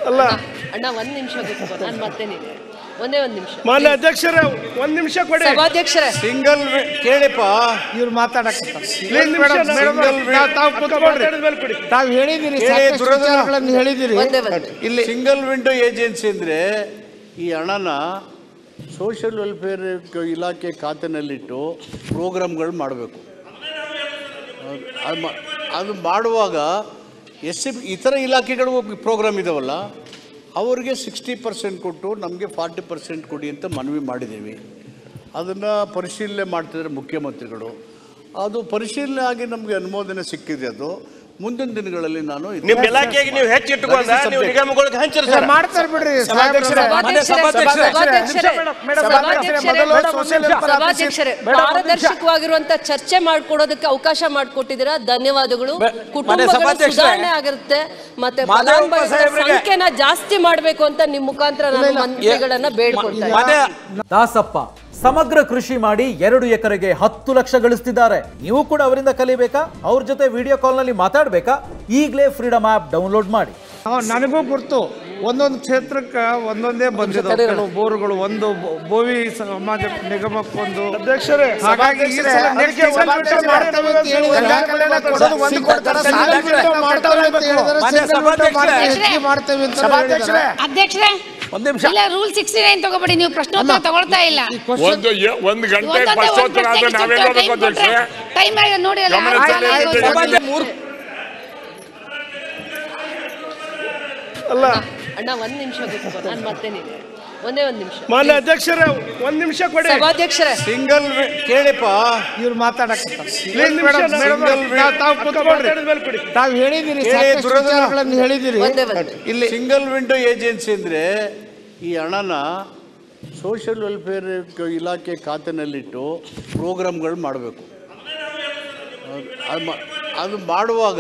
ಅಲ್ಲ ಅಣ್ಣ ಒಂದ್ ನಿಮಿಷ ಕೂತ್ಕೋ, ನಾನು ಮತ್ತೆ ನೀವು ಒಂದೇ ಒಂದ್ ನಿಮಿಷ. ಮಾನ್ಯ ಅಧ್ಯಕ್ಷರೇ ಒಂದ್ ನಿಮಿಷ ಕೊಡಿ. ಸಭಾಧ್ಯಕ್ಷರೇ ಸಿಂಗಲ್ ಕೇಳಿಪ್ಪ, ಇವ್ರು ಮಾತಾಡಕ್ಕೆ ತಾವು ಹೇಳಿದಿರಿ, ಹೇಳಿದಿರಿ. ಇಲ್ಲಿ ಸಿಂಗಲ್ ವಿಂಡೋ ಏಜೆನ್ಸಿ ಅಂದ್ರೆ ಈ ಹಣನ ಸೋಷಿಯಲ್ ವೆಲ್ಫೇರ್ ಇಲಾಖೆ ಖಾತೆನಲ್ಲಿಟ್ಟು ಪ್ರೋಗ್ರಾಮ್ಗಳು ಮಾಡಬೇಕು. ಅದು ಮಾಡುವಾಗ ಇತರ ಇಲಾಖೆಗಳು ಪ್ರೋಗ್ರಾಮ್ ಇದಾವಲ್ಲ ಅವ್ರಿಗೆ 60% ಕೊಟ್ಟು ನಮಗೆ 40% ಕೊಡಿ ಅಂತ ಮನವಿ ಮಾಡಿದ್ದೀವಿ. ಅದನ್ನು ಪರಿಶೀಲನೆ ಮಾಡ್ತಿದ್ದಾರೆ ಮುಖ್ಯಮಂತ್ರಿಗಳು. ಅದು ಪರಿಶೀಲನೆ ಆಗಿ ನಮಗೆ ಅನುಮೋದನೆ ಸಿಕ್ಕಿದೆ. ಅದು ಮುಂದಿನ ದಿನಗಳಲ್ಲಿ ನಾನು ನಿಮ್ಮ ಇಲಾಖೆಗೆ ನೀವು ಹೆಚ್ಚಿಟ್ಟುಕೊಂಡ ನೀವು ನಿಗಮಗಳಿಗೆ ಹಂಚಿರಿ ಸರ್. ಮಾಡ್ತಾರೆ ಬಿಡ್ರಿ. ಸಭಾಧ್ಯಕ್ಷರೇ, ಪಾರದರ್ಶಕವಾಗಿರುವಂತ ಚರ್ಚೆ ಮಾಡ್ಕೊಡೋದಕ್ಕೆ ಅವಕಾಶ ಮಾಡಿಕೊಟ್ಟಿದ್ದೀರಾ, ಧನ್ಯವಾದಗಳು. ಕುಟುಂಬಗಳ ಸುಧಾರಣೆ ಆಗಿರುತ್ತೆ, ಮತ್ತೆ ಫಲಾನುಭವಿಗಳ ಸಂಖ್ಯೆನ ಜಾಸ್ತಿ ಮಾಡಬೇಕು ಅಂತ ನಿಮ್ಮ ಮುಖಾಂತರ ನಾನು ಮಂತ್ರಿಗಳನ್ನ ಬೇಡ್ಕೊಳ್ತಾ ಇದ್ದೀನಿ. ದಾಸಪ್ಪ ಸಮಗ್ರ ಕೃಷಿ ಮಾಡಿ 2 ಎಕರೆಗೆ 10 ಲಕ್ಷ ಗಳಿಸ್ತಿದ್ದಾರೆ. ನೀವು ಕೂಡ ಅವರಿಂದ ಕಲಿಬೇಕಾ? ಅವ್ರ ಜೊತೆ ವಿಡಿಯೋ ಕಾಲ್ ನಲ್ಲಿ ಮಾತಾಡಬೇಕಾ? ಈಗಲೇ ಫ್ರೀಡಮ್ ಆಪ್ ಡೌನ್ಲೋಡ್ ಮಾಡಿ. ನನಗೂ ಗುರ್ತು, ಒಂದೊಂದು ಕ್ಷೇತ್ರಕ್ಕೆ ಒಂದೊಂದೇ ಬಂದಿದೆ. ಬೋರ್ಗಳು ಒಂದು ಬೋವಿ ಸಮಾಜ ನಿಗಮಕ್ಕೊಂದು. ಅಧ್ಯಕ್ಷರೇ ಹಾಗಾಗಿ ಅಧ್ಯಕ್ಷರೇ ಇಲ್ಲ, ರೂಲ್ 69 ತಗೋಬೇಡಿ, ನೀವು ಪ್ರಶ್ನೋತ್ತರ ತಗೊಳ್ತಾ ಇಲ್ಲ. ಒಂದು ಗಂಟೆ ಪ್ರಶ್ನೋತ್ತರ ಆದ್ರೆ ನಾವೇನ್ ಮಾಡಬೇಕು ಅಧ್ಯಕ್ಷರೇ? ಟೈಮ್ ನೋಡಿ ಅಲ್ಲ. ಅಲ್ಲ ಅಣ್ಣ ಒಂದ್ ನಿಮಿಷ ಕೂತ್ಕೋ, ನಾನು ಮತ್ತೆ ನೀವು ಒಂದೇ ಒಂದ್ ನಿಮಿಷ. ಮಾನ್ಯ ಅಧ್ಯಕ್ಷರೇ ಒಂದ್ ನಿಮಿಷ ಕೊಡಿ. ಸಭಾಧ್ಯಕ್ಷರೇ ಸಿಂಗಲ್ ಕೇಳಿಪ್ಪ, ಇವ್ರು ಮಾತಾಡಕ್ಕೆ ತಾವು ಹೇಳಿದಿರಿ, ಹೇಳಿದಿರಿ. ಇಲ್ಲಿ ಸಿಂಗಲ್ ವಿಂಡೋ ಏಜೆನ್ಸಿ ಅಂದ್ರೆ ಈ ಹಣನ ಸೋಷಿಯಲ್ ವೆಲ್ಫೇರ್ ಇಲಾಖೆ ಖಾತೆನಲ್ಲಿಟ್ಟು ಪ್ರೋಗ್ರಾಮ್ಗಳು ಮಾಡಬೇಕು. ಅದು ಮಾಡುವಾಗ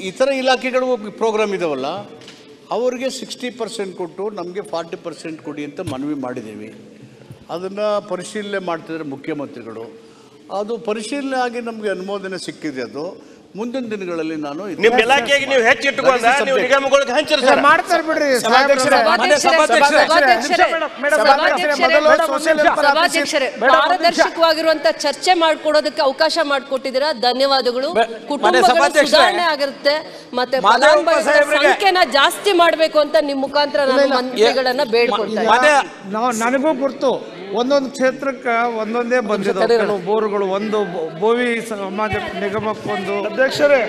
ಇತರ ಇಲಾಖೆಗಳು ಪ್ರೋಗ್ರಾಮ್ ಇದಾವಲ್ಲ ಅವ್ರಿಗೆ 60% ಕೊಟ್ಟು ನಮಗೆ 40% ಕೊಡಿ ಅಂತ ಮನವಿ ಮಾಡಿದ್ದೀವಿ. ಅದನ್ನು ಪರಿಶೀಲನೆ ಮಾಡ್ತಿದ್ದಾರೆ ಮುಖ್ಯಮಂತ್ರಿಗಳು. ಅದು ಪರಿಶೀಲನೆ ಆಗಿ ನಮಗೆ ಅನುಮೋದನೆ ಸಿಕ್ಕಿದೆ. ಅದು ಮುಂದಿನ ದಿನಗಳಲ್ಲಿ ನಾನು ನಿಮ್ಮ ಇಲಾಖೆಗೆ ನೀವು ಹೆಚ್ಚಿಟ್ಟುಕೊಂಡ ನೀವು ನಿಗಮಗಳಿಗೆ ಹಂಚಿರಿ ಸರ್. ಮಾಡ್ತಾರೆ ಬಿಡ್ರಿ. ಸಭಾಧ್ಯಕ್ಷರೇ, ಪಾರದರ್ಶಕವಾಗಿರುವಂತ ಚರ್ಚೆ ಮಾಡ್ಕೊಡೋದಕ್ಕೆ ಅವಕಾಶ ಮಾಡಿಕೊಟ್ಟಿದ್ದೀರಾ, ಧನ್ಯವಾದಗಳು. ಕುಟುಂಬಗಳ ಸುಧಾರಣೆ ಆಗಿರುತ್ತೆ, ಮತ್ತೆ ಫಲಾನುಭವಿಗಳ ಸಂಖ್ಯೆನ ಜಾಸ್ತಿ ಮಾಡಬೇಕು ಅಂತ ನಿಮ್ಮ ಮುಖಾಂತರ ನಾನು ಮಂತ್ರಿಗಳನ್ನ ಬೇಡ್ಕೊಳ್ತಾ ಇದ್ದೀನಿ. ನನಗೂ ಗುರ್ತು, ಒಂದೊಂದು ಕ್ಷೇತ್ರಕ್ಕೆ ಒಂದೊಂದೇ ಬಂದಿದೆ. ಬೋರ್ಗಳು ಒಂದು ಬೋವಿ ಸಮಾಜ ನಿಗಮಕ್ಕೊಂದು. ಅಧ್ಯಕ್ಷರೇ